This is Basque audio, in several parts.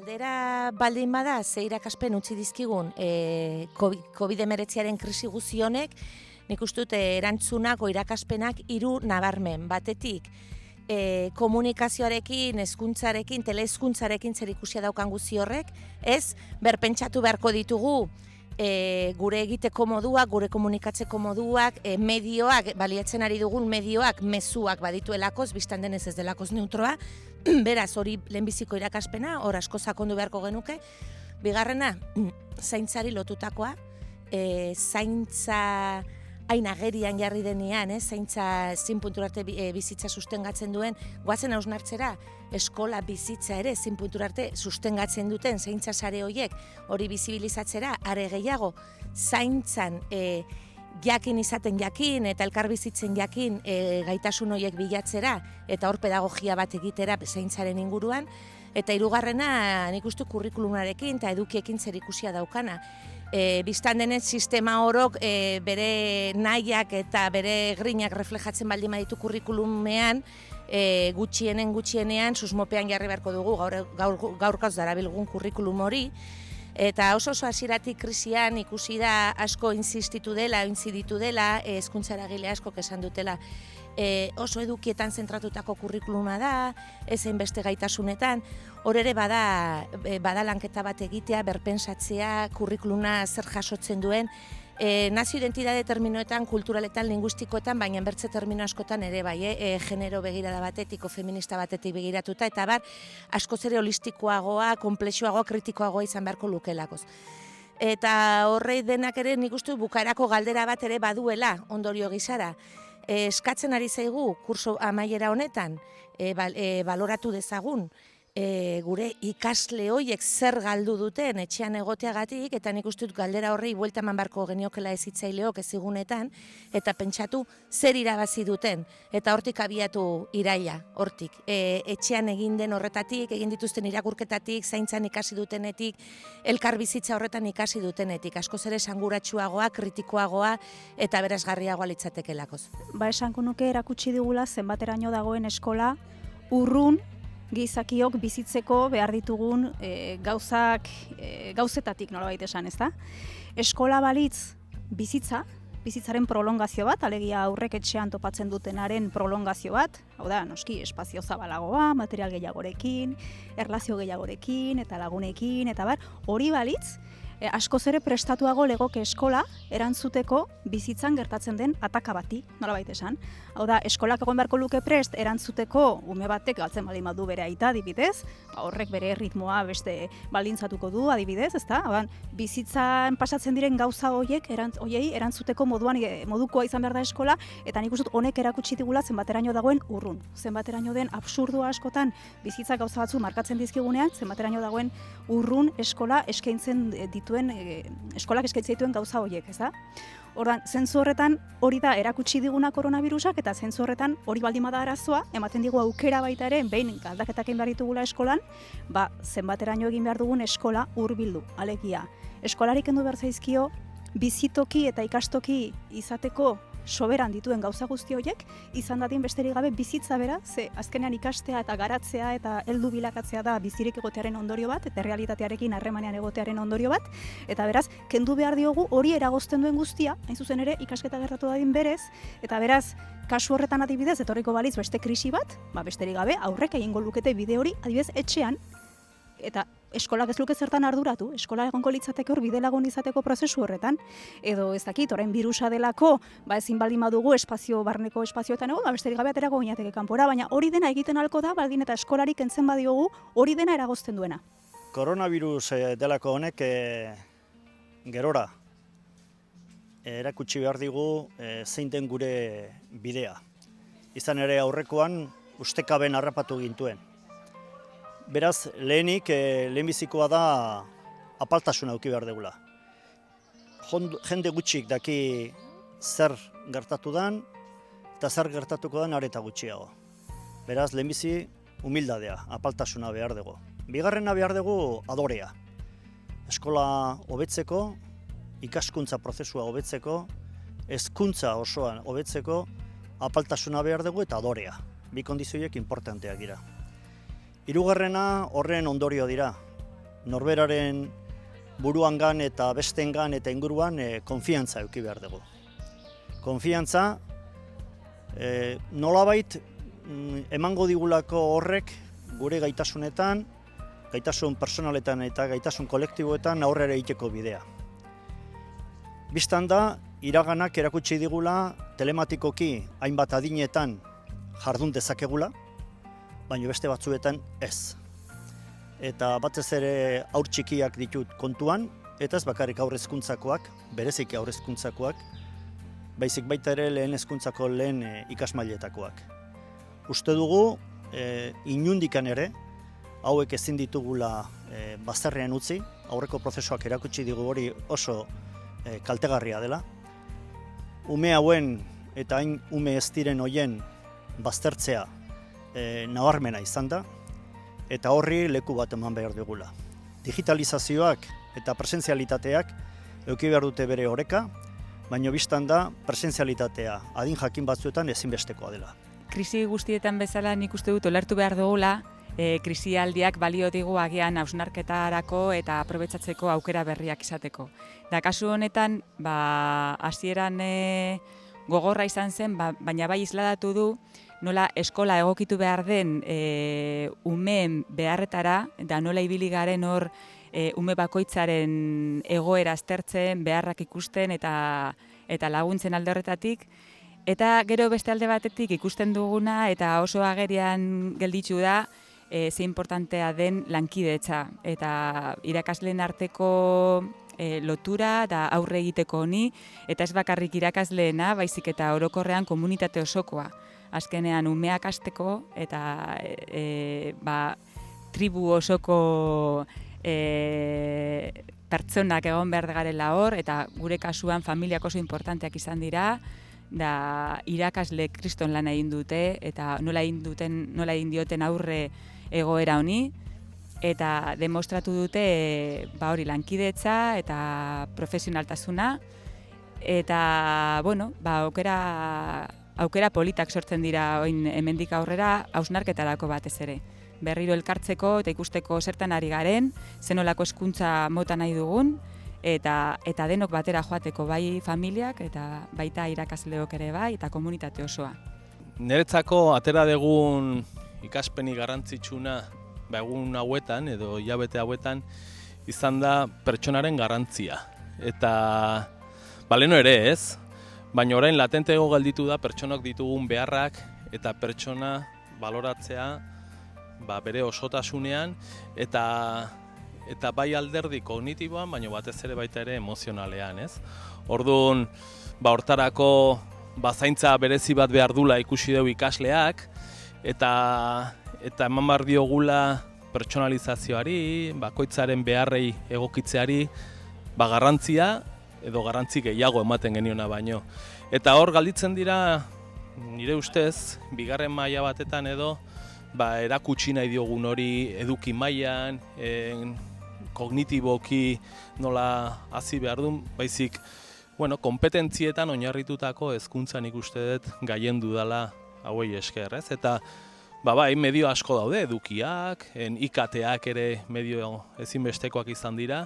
Galdera baldin bada, ze irakaspen utzi dizkigun COVID-19 krisi guzti honek, nik uste dut erantzunak o irakaspenak hiru nabarmen. Batetik, komunikazioarekin, hezkuntzarekin, telehezkuntzarekin zer ikusia daukan guzti horrek, ez berpentsatu beharko ditugu gure egiteko moduak, gure komunikatzeko moduak, medioak, baliatzen ari dugun medioak, mezuak badituelakoz, biztan denez ez delakoz neutroa, beraz hori lehenbiziko irakaspena, hor asko sakondu beharko genuke. Bigarrena, zaintzari lotutakoa, zaintza hain agerian jarri denean, zaintza zin puntura arte bizitza sustengatzen duen, goazen hausnartzera, eskola bizitza ere zin puntura arte sustengatzen duten zaintza sare horiek, hori bizibilizatzera, are gehiago, zaintzan jakin izaten jakin eta elkar bizitzen jakin gaitasun horiek bilatzera eta hor pedagogia bat egitera zaintzaren inguruan, eta hirugarrena nik uste kurrikulumarekin eta edukiekin zer ikusia daukana. Bistan denez sistema horok bere nahiak eta bere grinak reflejatzen baldin baditu kurrikulumean, gutxienean susmopean jarri beharko dugu gaurkoz darabilgun kurrikulum hori. Eta oso hasieratik krisian ikusi da asko insistitu dela, hezkuntza eragile askok esan dutela, oso edukietan zentratutako kurrikuluma da, ezein beste gaitasunetan, hor ere bada lanketa bat egitea, berpensatzea, kurrikuluna zer jasotzen duen, nazio identitate terminoetan, kulturaletan, linguistikoetan, baina bertze termino askotan ere bai, genero begirada batetik, feminista batetik begiratuta, eta askoz ere holistikoagoa, konplexuagoa, kritikoagoa izan beharko lukelakoz. Eta horrei denak ere nik uste bukaerako galdera bat ere baduela ondorio gisara. Eskatzen ari zaigu kurso amaiera honetan, baloratu dezagun, gure ikasle horiek zer galdu duten etxean egoteagatik, eta nik uste dut galdera horrei buelta eman beharko geniokela hezitzaileok ezigunetan, eta pentsatu zer irabazi duten, eta hortik abiatu iraila, hortik. Etxean egin den horretatik, egin dituzten irakurketatik, zaintzan ikasi dutenetik, elkar bizitza horretan ikasi dutenetik, askoz ere esanguratsuagoa, kritikoagoa, eta berazgarriagoa litzatekelakoz. Esango nuke erakutsi digula zenbateraino dagoen eskola urrun gizakiok bizitzeko behar ditugun gauzetatik nolabait esan, ezta? Eskola balitz bizitzaren prolongazio bat, alegia aurrek etxean topatzen dutenaren prolongazio bat, hau da, noski, espazio zabalagoa, material gehiagorekin, erlazio gehiagorekin, eta lagunekin, eta hori balitz, askoz ere prestatuago legoke eskola erantzuteko bizitzan gertatzen den ataka bati, nolabait esan. Hau da, eskolak egon beharko luke prest erantzuteko ume batek galtzen baldin badu bere aita, adibidez, horrek bere ritmoa beste baldintzatuko du, adibidez, ezta? Bizitzan pasatzen diren gauza horiei erantzuteko modukoa izan behar da eskola, eta nik uste dut honek erakutsi digula zenbateraino dagoen urrun. Zenbateraino den absurdua askotan bizitza gauza batzu markatzen dizkigunean, zenbateraino dagoen urrun eskola eskaintzen eskolak eskaintzen dituen gauza horiek, ez da? Ordan, zentzu horretan hori da erakutsi diguna koronavirusak, eta zentzu horretan hori baldin bada arazoa, ematen digu aukera baita ere, behin aldaketak egin behar ditugula eskolan, zenbateraino egin behar dugun eskola hurbildu, alegia. Eskolari kendu behar zaizkio, bizitoki eta ikastoki izateko soberan dituen gauza guzti horiek, izan dadin besterik gabe bizitza bera, ze azkenean ikastea eta garatzea eta heldu bilakatzea da bizirik egotearen ondorio bat, eta realitatearekin harremanean egotearen ondorio bat, eta beraz, kendu behar diogu hori eragozten duen guztia, hain zuzen ere, ikasketa gertatu dadin berez, eta beraz, kasu horretan adibidez, etorriko balitz beste krisi bat, besterik gabe, aurrek egingo lukete bide hori, adibidez, etxean, eta eskolak ez luke zertan arduratu, eskola egongo litzateke hor bide lagun izateko prozesu horretan, edo ez dakit, orain birusa delako, ezin baldin badugu barneko espazioetan egon, besterik gabe aterako ginateke kanpora, baina hori dena egiten halko da, baldin eta eskolarik entzen badiogu, hori dena eragozten duena. Koronavirus delako honek gerora erakutsi behar digu zein den gure bidea. Izan ere aurrekoan ustekaben harrapatu gintuen. Beraz, lehenbizikoa da apaltasuna eduki behar degula. Jende gutxik daki zer gertatu dan, eta zer gertatuko dan areta gutxiago. Beraz, lehenbizi humildadea, apaltasuna behar dugu. Bigarrena behar dugu adorea. Eskola hobetzeko, ikaskuntza prozesua hobetzeko, hezkuntza osoan hobetzeko, apaltasuna behar dugu eta adorea. Bi kondizioiek importanteak dira. Hirugarrena horren ondorio dira. norberaren buruangan eta bestengan eta inguruan konfiantza eduki behar dugu. Konfiantza nolabait emango digulako horrek gure gaitasunetan, gaitasun personaletan eta gaitasun kolektiboetan aurrera egiteko bidea. Bistan da, iraganak erakutsi digula telematikoki hainbat adinetan jardun dezakegula, baina beste batzuetan ez. Eta batez ere haur txikiak ditut kontuan, eta ez bakarrik haur hezkuntzakoak, bereziki haur hezkuntzakoak, baizik baita ere lehen hezkuntzako lehen ikasmailetakoak. Uste dugu, inundikan ere, hauek ezin ditugula bazterrean utzi, aurreko prozesuak erakutsi digu hori oso kaltegarria dela. Ume hauen eta hain ume ez diren hoien baztertzea nabarmena izan da, eta horri leku bat eman behar dugula. Digitalizazioak eta presentzialitateak eduki behar dute bere oreka, baina bistan da presentzialitatea adin jakin batzuetan ezinbestekoa dela. Krisi guztietan bezala nik uste dut ulertu behar dugula, krisialdiak balio digu agian hausnarketarako eta aprobetxatzeko aukera berriak izateko. Da kasu honetan, hasieran gogorra izan zen, baina bai isladatu du, nola eskola egokitu behar den umeen beharretara, da nola ibili garen hor ume bakoitzaren egoera aztertzen, beharrak ikusten eta laguntzen alde horretatik. Eta gero beste alde batetik ikusten duguna eta oso agerian gelditu da ze importantea den lankidetza eta irakasleen arteko lotura da aurre egiteko honi, eta ez bakarrik irakasleena, baizik eta orokorrean komunitate osokoa. Azkenean umeak hasteko eta tribu osoko pertsonak egon behar garela hor, eta gure kasuan familiak oso importanteak izan dira, da irakasle kriston lan egin dute eta nola egin dioten aurre egoera honi, eta demostratu dute hori lankidetza eta profesionaltasuna, eta aukera politak sortzen dira oin hemendik aurrera hausnarketarako batez ere. Berriro elkartzeko eta ikusteko zertan ari garen, zenolako hezkuntza mota nahi dugun, eta denok batera joateko bai familiak eta baita irakasleok ere bai eta komunitate osoa. Niretzako atera dugun ikaspenik garrantzitsuna egun hauetan edo hilabete hauetan izan da pertsonaren garrantzia. Eta baleno ere ez, baina orain latentego gelditu da pertsonok ditugun beharrak eta pertsona baloratzea bere osotasunean eta bai alderdi kognitiboan, baina batez ere baita ere emozionalean, ez? Orduan, hortarako zaintza berezi bat behar dula ikusi dugu ikasleak, eta eman behar diogula pertsonalizazioari, bakoitzaren beharrei egokitzeari, garrantzia edo garrantzi gehiago ematen geniona baino. Eta hor galditzen dira, nire ustez, bigarren maila batetan edo, erakutsi nahi diogun hori eduki mailan, kognitiboki nola hasi behar duen, baizik, kompetentzietan oinarritutako hezkuntzan ikuste dut gaiendu dela hauei esker, ez? Eta medio asko daude, edukiak, IKT-ak ere medio ezinbestekoak izan dira,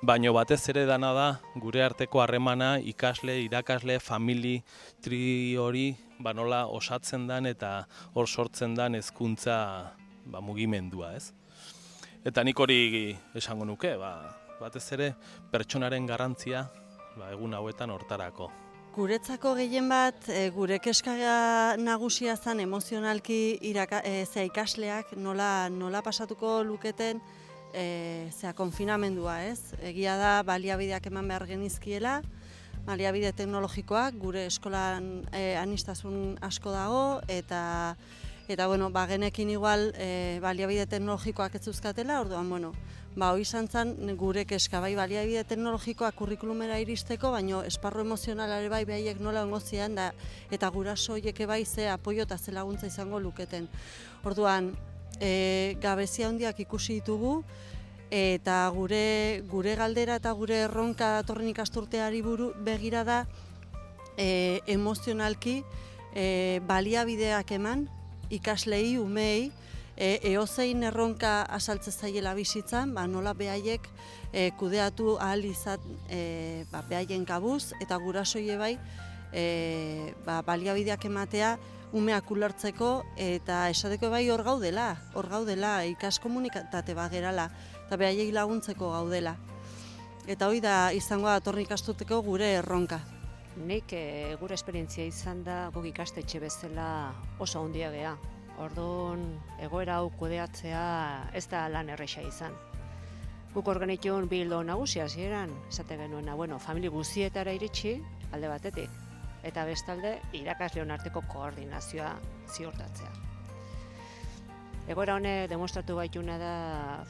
baina batez ere dana da gure arteko harremana ikasle, irakasle, famili, tri hori nola osatzen den eta hor sortzen den hezkuntza mugimendua, ez? Eta nik hori esango nuke, batez ere pertsonaren garrantzia egun hauetan hortarako. Guretzako gehien bat, gure keska nagusia zen emozionalki ikasleak nola pasatuko luketen konfinamendua, ez? Egia da baliabideak eman behar genizkiela, baliabide teknologikoak, gure eskolan aniztasun asko dago, eta genekin igual baliabide teknologikoak ez zuzkatela, orduan, hori izan zen gure keska, bai baliabide teknologikoak kurrikulumera iristeko, baina esparru emozionalare bai behaiek nola ongozian, eta guraso horiek bai ze apoio eta ze laguntza izango luketen. Orduan, gabezia handiak ikusi ditugu, eta gure galdera eta gure erronka datorren ikasturteari begira da emozionalki baliabideak eman ikaslei, umei, eozein erronka asaltze zaiela bizitzan, nola behaiek kudeatu ahal izan behaien kabuz, eta gurasoie bai baliabideak ematea umeak ulertzeko, eta esateko bai hor gaudela, ikaskomunitate bat gerala, eta behaiek laguntzeko gaudela. Eta hori da izango da datorren ikastuteko gure erronka. Nik gure esperientzia izan da guk ikastetxe bezala oso handia gea. Orduan egoera hau kudeatzea ez da lan erresa izan. Guk organitun bi ildo nagusi hasieran, esate genuena, familia guztietara iritsi alde batetik, eta bestalde irakasleon arteko koordinazioa ziurtatzea. Egoera honek demostratu baituna da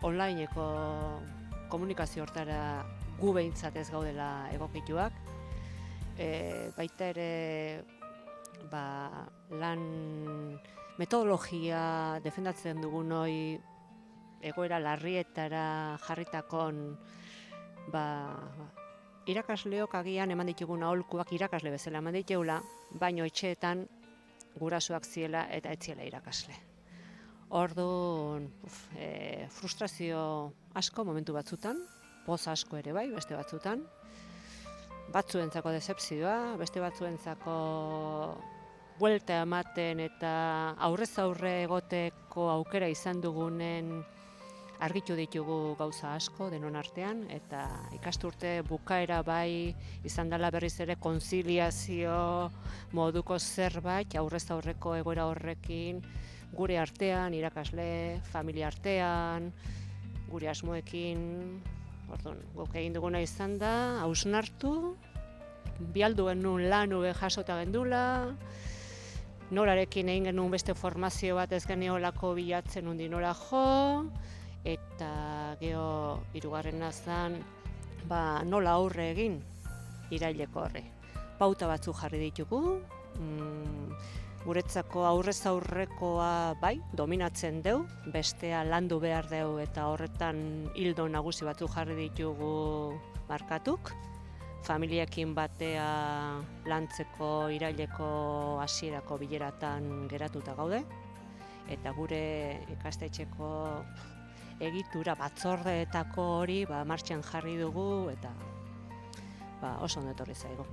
onlineko komunikazio hortara gu behintzat ez gaudela egokituak. Baita ere lan metodologia defendatzen dugun hoi egoera larrietara jarritakon irakasleok agian eman ditugun aholkuak irakasle bezala eman ditugula, baino etxeetan gurasoak ziela eta ez ziela irakasle. Orduan frustrazio asko momentu batzutan, poz asko ere bai, beste batzutan, batzuentzako decepzioa, beste batzuentzako buelta ematen eta aurrez aurre egoteko aukera izan dugunen argitu ditugu gauza asko denon artean, eta ikasturte bukaera bai izan dela berriz ere konziliazio moduko zerbait aurrez aurreko egoera horrekin gure artean, irakasle, familia artean, gure asmoekin. Orduan, guk egin duguna izan da, hausnartu, bialduen nun lan ube jasota gendula, norarekin egin genuen beste formazio bat ez geneolako bilatzen undi nora jo, eta geho hirugarrena zen nola aurre egin iraileko horri. Pauta batzuk jarri ditugu, guretzako aurrez aurrekoa bai, dominatzen deu, bestea landu behar deu eta horretan hildo nagusi batzuk jarri ditugu markatuk. Familiekin batea lantzeko iraileko hasierako bileratan geratuta gaude, eta gure ikastetxeko egitura batzordeetako hori martxan jarri dugu, eta oso ondo etorri zaigu.